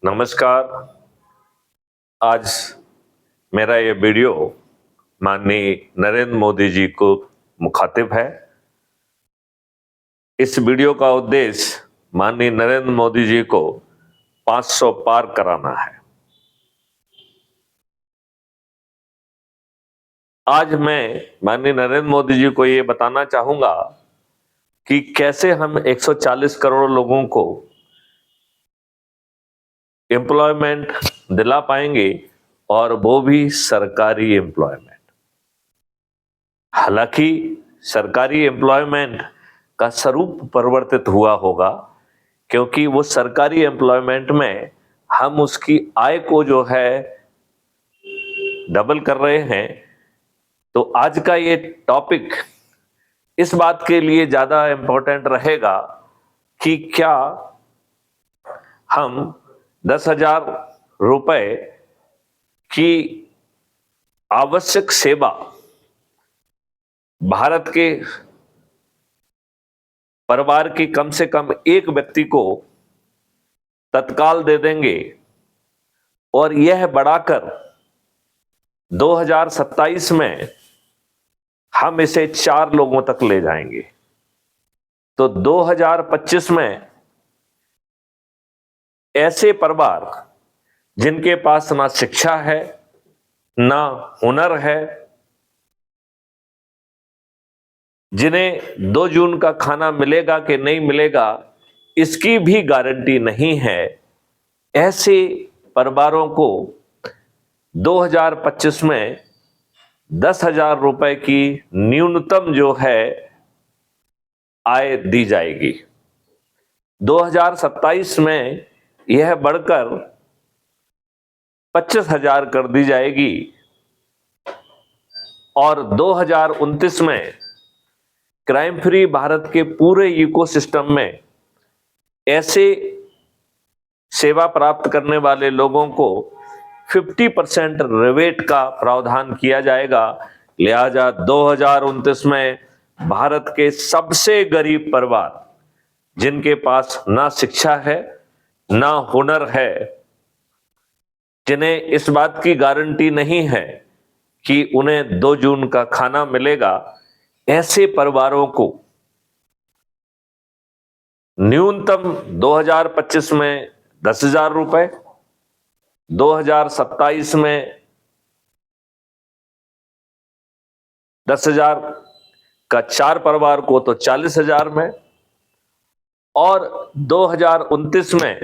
नमस्कार। आज मेरा ये वीडियो माननीय नरेंद्र मोदी जी को मुखातिब है। इस वीडियो का उद्देश्य माननीय नरेंद्र मोदी जी को 500 पार कराना है। आज मैं माननीय नरेंद्र मोदी जी को ये बताना चाहूंगा कि कैसे हम 140 करोड़ लोगों को एम्प्लॉयमेंट दिला पाएंगे, और वो भी सरकारी एम्प्लॉयमेंट। हालांकि सरकारी एम्प्लॉयमेंट का स्वरूप परिवर्तित हुआ होगा, क्योंकि वो सरकारी एम्प्लॉयमेंट में हम उसकी आय को जो है डबल कर रहे हैं। तो आज का ये टॉपिक इस बात के लिए ज्यादा इंपॉर्टेंट रहेगा कि क्या हम 10,000 रुपए की आवश्यक सेवा भारत के परिवार के कम से कम एक व्यक्ति को तत्काल दे देंगे, और यह बढ़ाकर 2027 में हम इसे 4 लोगों तक ले जाएंगे। तो 2025 में ऐसे परिवार जिनके पास ना शिक्षा है, ना हुनर है, जिन्हें 2 जून का खाना मिलेगा कि नहीं मिलेगा इसकी भी गारंटी नहीं है, ऐसे परिवारों को 2025 में 10,000 रुपए की न्यूनतम जो है आय दी जाएगी। 2027 में यह बढ़कर 25,000 कर दी जाएगी, और 2029 में क्राइम फ्री भारत के पूरे इकोसिस्टम में ऐसे सेवा प्राप्त करने वाले लोगों को 50% रिबेट का प्रावधान किया जाएगा। लिहाजा 2029 में भारत के सबसे गरीब परिवार जिनके पास ना शिक्षा है, ना हुनर है, जिन्हें इस बात की गारंटी नहीं है कि उन्हें 2 जून का खाना मिलेगा, ऐसे परिवारों को न्यूनतम 2025 में 10,000 रुपए, 2027 में 10,000 का 4 परिवार को तो 40,000 में, और 2029 में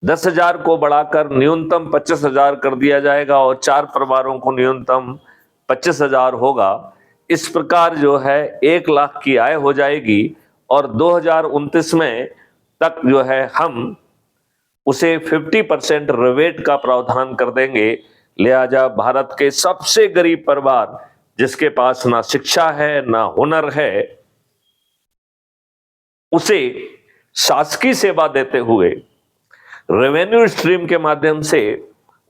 10,000 को बढ़ाकर न्यूनतम 25,000 कर दिया जाएगा, और 4 परिवारों को न्यूनतम 25,000 होगा। इस प्रकार जो है 1 लाख की आय हो जाएगी, और 2029 में तक जो है हम उसे 50% रिबेट का प्रावधान कर देंगे। लिहाजा भारत के सबसे गरीब परिवार जिसके पास ना शिक्षा है, ना हुनर है, उसे शासकीय सेवा देते हुए रेवेन्यू स्ट्रीम के माध्यम से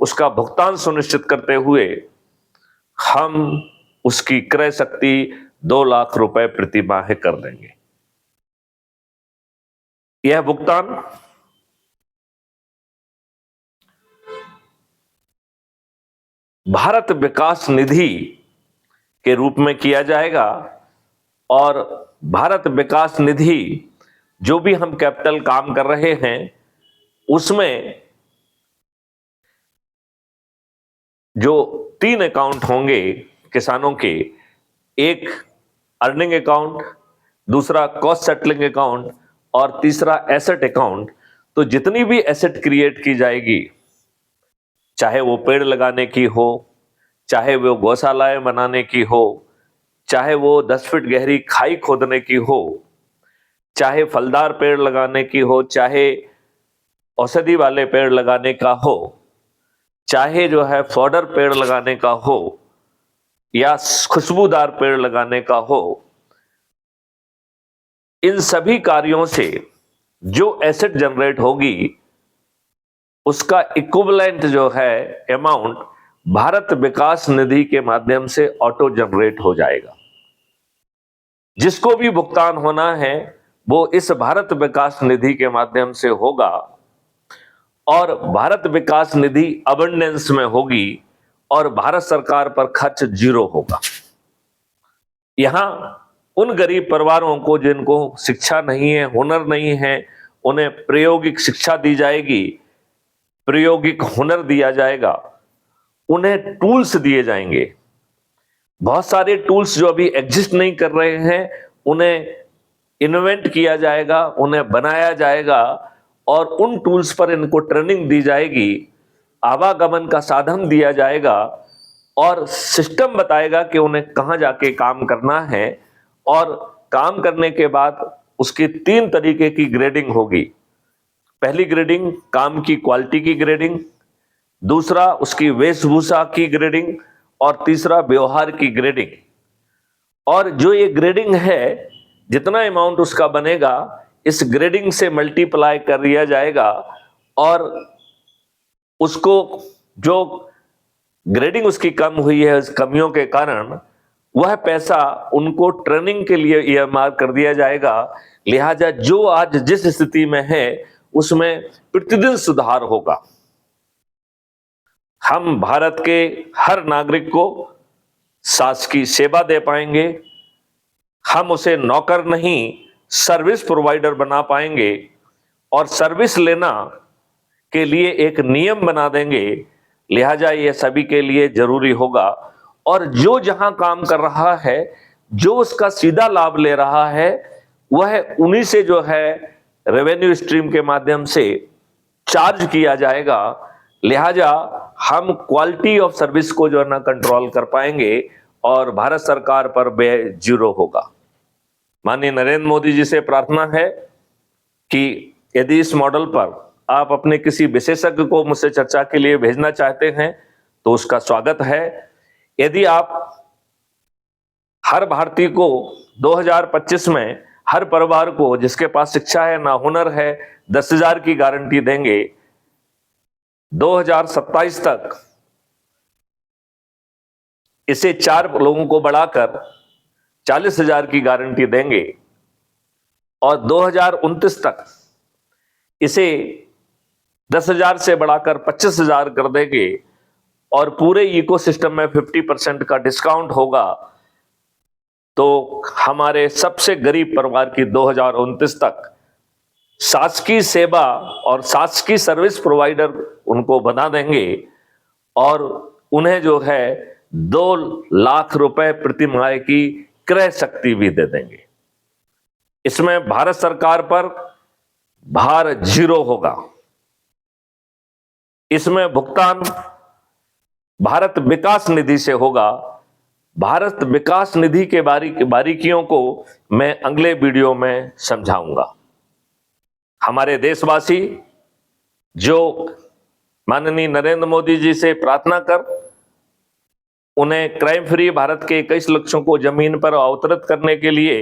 उसका भुगतान सुनिश्चित करते हुए हम उसकी क्रय शक्ति 2 लाख रुपए प्रति माह कर देंगे। यह भुगतान भारत विकास निधि के रूप में किया जाएगा, और भारत विकास निधि जो भी हम कैपिटल काम कर रहे हैं उसमें जो 3 अकाउंट होंगे किसानों के, एक अर्निंग अकाउंट, दूसरा कॉस्ट सेटलिंग अकाउंट, और तीसरा एसेट अकाउंट। तो जितनी भी एसेट क्रिएट की जाएगी, चाहे वो पेड़ लगाने की हो, चाहे वो गौशालाएं बनाने की हो, चाहे वो 10 फीट गहरी खाई खोदने की हो, चाहे फलदार पेड़ लगाने की हो, चाहे औषधि वाले पेड़ लगाने का हो, चाहे जो है फॉडर पेड़ लगाने का हो, या खुशबूदार पेड़ लगाने का हो, इन सभी कार्यों से जो एसेट जनरेट होगी उसका इक्विवेलेंट जो है अमाउंट भारत विकास निधि के माध्यम से ऑटो जनरेट हो जाएगा। जिसको भी भुगतान होना है वो इस भारत विकास निधि के माध्यम से होगा, और भारत विकास निधि अबंडेंस में होगी और भारत सरकार पर खर्च 0 होगा। यहां उन गरीब परिवारों को जिनको शिक्षा नहीं है, हुनर नहीं है, उन्हें प्रायोगिक शिक्षा दी जाएगी, प्रायोगिक हुनर दिया जाएगा, उन्हें टूल्स दिए जाएंगे। बहुत सारे टूल्स जो अभी एग्जिस्ट नहीं कर रहे हैं उन्हें इन्वेंट किया जाएगा, उन्हें बनाया जाएगा और उन टूल्स पर इनको ट्रेनिंग दी जाएगी, आवागमन का साधन दिया जाएगा और सिस्टम बताएगा कि उन्हें कहां जाके काम करना है। और काम करने के बाद उसकी 3 तरीके की ग्रेडिंग होगी। पहली ग्रेडिंग काम की क्वालिटी की ग्रेडिंग, दूसरा उसकी वेशभूषा की ग्रेडिंग और तीसरा व्यवहार की ग्रेडिंग। और जो ये ग्रेडिंग है, जितना अमाउंट उसका बनेगा इस ग्रेडिंग से मल्टीप्लाई कर दिया जाएगा और उसको जो ग्रेडिंग उसकी कम हुई है, इस कमियों के कारण वह पैसा उनको ट्रेनिंग के लिए ईएमआर कर दिया जाएगा। लिहाजा जो आज जिस स्थिति में है उसमें प्रतिदिन सुधार होगा। हम भारत के हर नागरिक को शासकीय सेवा दे पाएंगे, हम उसे नौकर नहीं सर्विस प्रोवाइडर बना पाएंगे और सर्विस लेना के लिए एक नियम बना देंगे। लिहाजा ये सभी के लिए जरूरी होगा और जो जहां काम कर रहा है, जो उसका सीधा लाभ ले रहा है, वह उन्हीं से जो है रेवेन्यू स्ट्रीम के माध्यम से चार्ज किया जाएगा। लिहाजा हम क्वालिटी ऑफ सर्विस को जो है ना कंट्रोल कर पाएंगे और भारत सरकार पर व्यय 0 होगा। माननीय नरेंद्र मोदी जी से प्रार्थना है कि यदि इस मॉडल पर आप अपने किसी विशेषज्ञ को मुझसे चर्चा के लिए भेजना चाहते हैं तो उसका स्वागत है। यदि आप हर भारतीय को 2025 में हर परिवार को जिसके पास शिक्षा है ना हुनर है 10,000 की गारंटी देंगे, 2027 तक इसे 4 लोगों को बढ़ाकर 40,000 की गारंटी देंगे और 2029 तक इसे 10,000 से बढ़ाकर 25,000 कर देंगे और पूरे इकोसिस्टम में 50% का डिस्काउंट होगा। तो हमारे सबसे गरीब परिवार की 2029 तक शासकीय सेवा और शासकीय सर्विस प्रोवाइडर उनको बना देंगे और उन्हें जो है 2 लाख रुपए प्रति माह की क्रय शक्ति भी दे देंगे। इसमें भारत सरकार पर भार 0 होगा। इसमें भुगतान भारत विकास निधि से होगा। भारत विकास निधि के बारीकियों को मैं अगले वीडियो में समझाऊंगा। हमारे देशवासी जो माननीय नरेंद्र मोदी जी से प्रार्थना कर उन्हें क्राइम फ्री भारत के 21 लक्ष्यों को जमीन पर अवतरित करने के लिए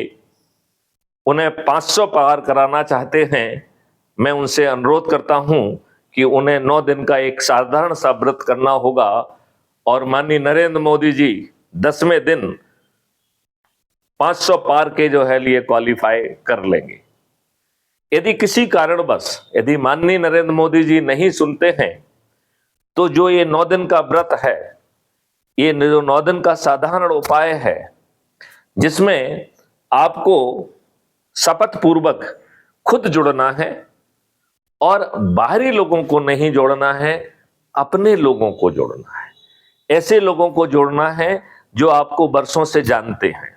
उन्हें 500 पार कराना चाहते हैं, मैं उनसे अनुरोध करता हूं कि उन्हें 9 दिन का एक साधारण सा व्रत करना होगा और माननीय नरेंद्र मोदी जी 10वें दिन 500 पार के जो है लिए क्वालिफाई कर लेंगे। यदि किसी कारणवश यदि माननीय नरेंद्र मोदी जी नहीं सुनते हैं तो जो ये 9 दिन का व्रत है, ये जो 9 दिन का साधारण उपाय है जिसमें आपको शपथ पूर्वक खुद जुड़ना है और बाहरी लोगों को नहीं जोड़ना है, अपने लोगों को जोड़ना है। ऐसे लोगों को जोड़ना है जो आपको वर्षों से जानते हैं,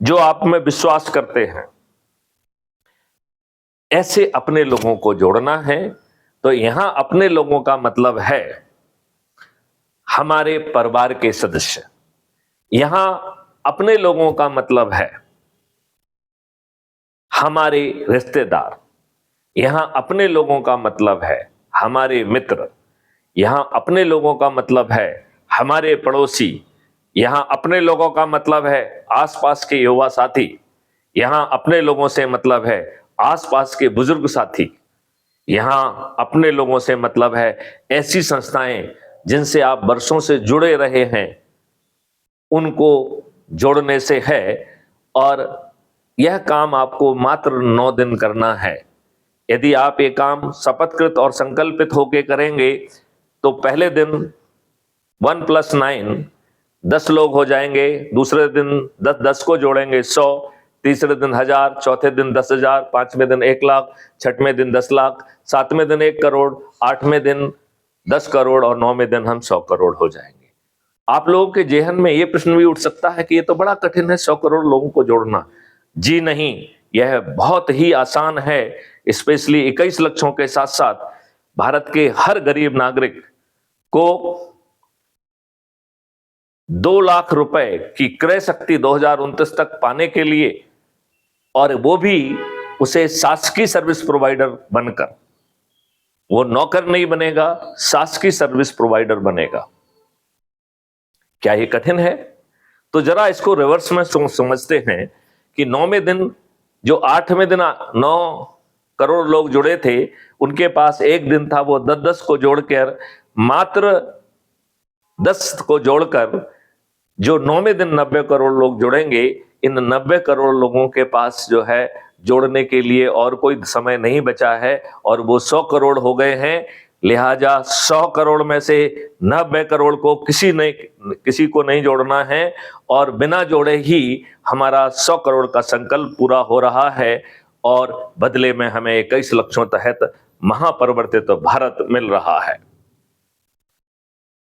जो आप में विश्वास करते हैं, ऐसे अपने लोगों को जोड़ना है। तो यहां अपने लोगों का मतलब है हमारे परिवार के सदस्य, यहां अपने लोगों का मतलब है हमारे रिश्तेदार, यहां अपने लोगों का मतलब है हमारे मित्र, यहां अपने लोगों का मतलब है हमारे पड़ोसी, यहां अपने लोगों का मतलब है आसपास के युवा साथी, यहां अपने लोगों से मतलब है आसपास के बुजुर्ग साथी, यहां अपने लोगों से मतलब है ऐसी संस्थाएं जिनसे आप वर्षों से जुड़े रहे हैं, उनको जोड़ने से है। और यह काम आपको मात्र 9 दिन करना है। यदि आप ये काम शपथकृत और संकल्पित होके करेंगे तो पहले दिन 1 + 9 10 लोग हो जाएंगे, दूसरे दिन 10 को जोड़ेंगे 100, तीसरे दिन 1000, चौथे दिन 10,000, पांचवें दिन 1 लाख, छठवें दिन 10 लाख, सातवें दिन 1 करोड़, आठवें दिन 10 करोड़ और 9वें दिन हम 100 करोड़ हो जाएंगे। आप लोगों के जेहन में यह प्रश्न भी उठ सकता है कि यह तो बड़ा कठिन है 100 करोड़ लोगों को जोड़ना। जी नहीं, यह बहुत ही आसान है। स्पेशली 21 लक्षों के साथ साथ भारत के हर गरीब नागरिक को 2 लाख रुपए की क्रय शक्ति 2029 तक पाने के लिए, और वो भी उसे शासकीय सर्विस प्रोवाइडर बनकर, वो नौकर नहीं बनेगा, शासकीय सर्विस प्रोवाइडर बनेगा। क्या ये कठिन है? तो जरा इसको रिवर्स में समझते हैं कि 9वें दिन जो 8वें दिन 9 करोड़ लोग जुड़े थे, उनके पास एक दिन था, वो 10 को जोड़कर, मात्र 10 को जोड़कर जो 9वें दिन 90 करोड़ लोग जुड़ेंगे, इन 90 करोड़ लोगों के पास जो है जोड़ने के लिए और कोई समय नहीं बचा है, और वो 100 करोड़ हो गए हैं। लिहाजा 100 करोड़ में से 90 करोड़ को किसी को नहीं जोड़ना है, और बिना जोड़े ही हमारा 100 करोड़ का संकल्प पूरा हो रहा है, और बदले में हमें 21 लक्षों तहत महापरिवर्तित भारत मिल रहा है।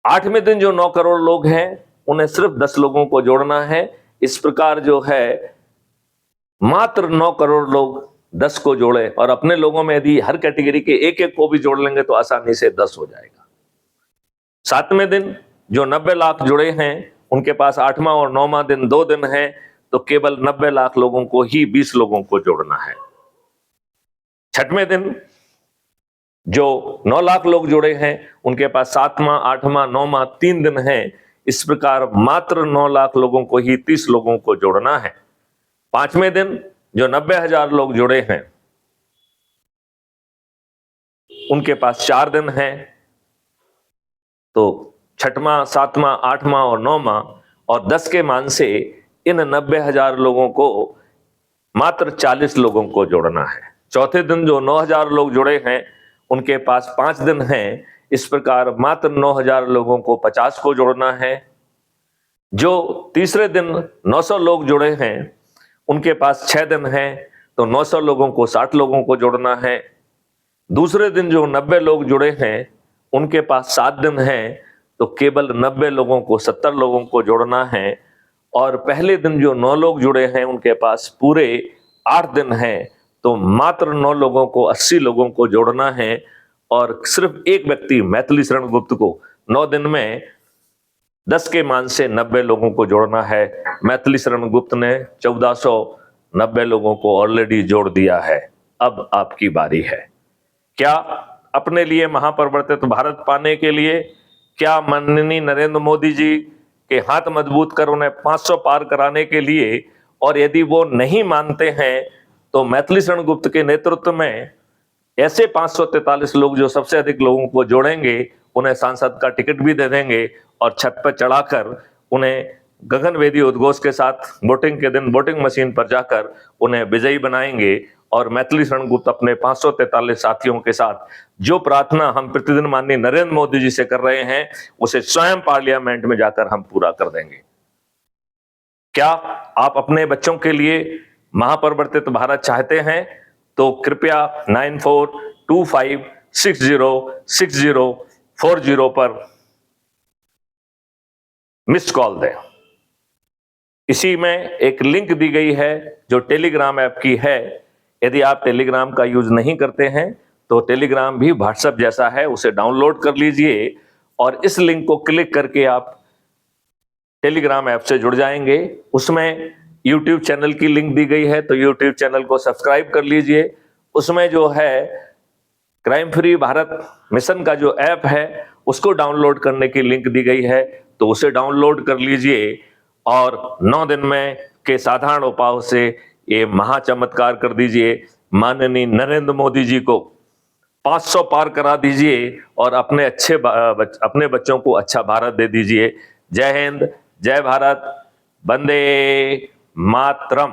8वें दिन जो 9 करोड़ लोग हैं, उन्हें सिर्फ 10 लोगों को जोड़ना है। इस प्रकार जो है मात्र 9 करोड़ लोग 10 को जोड़े, और अपने लोगों में यदि हर कैटेगरी के एक एक को भी जोड़ लेंगे तो आसानी से 10 हो जाएगा। 7वें दिन जो 90 लाख जुड़े हैं, उनके पास 8वां और 9वां दिन 2 दिन है, तो केवल 90 लाख लोगों को ही 20 लोगों को जोड़ना है। 6वें दिन जो 9 लाख लोग जुड़े हैं, उनके पास 7वां, 8वां, 9वां 3 दिन है। इस प्रकार मात्र 9 लाख लोगों को ही 30 लोगों को जोड़ना है। 5वें दिन जो 90,000 लोग जुड़े हैं, उनके पास 4 दिन है, तो 6वां, 7वां, 8वां और 9वां और 10 के मान से इन 90,000 लोगों को मात्र 40 लोगों को जोड़ना है। चौथे दिन जो 9,000 लोग जुड़े हैं, उनके पास 5 दिन हैं। इस प्रकार मात्र 9,000 लोगों को 50 को जोड़ना है। जो तीसरे दिन 900 लोग जुड़े हैं, उनके पास 6 दिन हैं, तो 900 लोगों को 60 लोगों को जोड़ना है। दूसरे दिन जो 90 लोग जुड़े हैं, उनके पास 7 दिन हैं, तो केवल 90 लोगों को 70 लोगों को जोड़ना है। और पहले दिन जो 9 लोग जुड़े हैं, उनके पास पूरे 8 दिन हैं, तो मात्र 9 लोगों को 80 लोगों को जोड़ना है। और सिर्फ एक व्यक्ति मैथिली शरण गुप्त को 9 दिन में 10 के मान से 90 लोगों को जोड़ना है। मैथिली शरण गुप्त ने 1490 लोगों को ऑलरेडी जोड़ दिया है। अब आपकी बारी है। क्या अपने लिए महापरिवर्तित भारत पाने के लिए, क्या माननीय नरेंद्र मोदी जी के हाथ मजबूत कर उन्हें 500 पार कराने के लिए, और यदि वो नहीं मानते हैं तो मैथिली शरण गुप्त के नेतृत्व में ऐसे 543 लोग जो सबसे अधिक लोगों को जोड़ेंगे, उन्हें सांसद का टिकट भी दे देंगे, और छत पर चढ़ाकर उन्हें गगनभेदी उद्घोष के साथ वोटिंग के दिन वोटिंग मशीन पर जाकर उन्हें विजयी बनाएंगे। और मैथिली शरण गुप्त अपने 543 साथियों के साथ जो प्रार्थना हम प्रतिदिन माननीय नरेंद्र मोदी जी से कर रहे हैं, उसे स्वयं पार्लियामेंट में जाकर हम पूरा कर देंगे। क्या आप अपने बच्चों के लिए महापरिवर्तित भारत चाहते हैं? तो कृपया 9425606040 पर मिस्ड कॉल दें। इसी में एक लिंक दी गई है जो टेलीग्राम ऐप की है। यदि आप टेलीग्राम का यूज नहीं करते हैं तो टेलीग्राम भी व्हाट्सएप जैसा है, उसे डाउनलोड कर लीजिए, और इस लिंक को क्लिक करके आप टेलीग्राम ऐप से जुड़ जाएंगे। उसमें यूट्यूब चैनल की लिंक दी गई है, तो यूट्यूब चैनल को सब्सक्राइब कर लीजिए। उसमें जो है क्राइम फ्री भारत मिशन का जो ऐप है, उसको डाउनलोड करने की लिंक दी गई है, तो उसे डाउनलोड कर लीजिए, और 9 दिन में के साधारण उपायों से ये महाचमत्कार कर दीजिए। माननीय नरेंद्र मोदी जी को 500 पार करा दीजिए, और अपने बच्चों को अच्छा भारत दे दीजिए। जय हिंद, जय भारत, वंदे मातरम।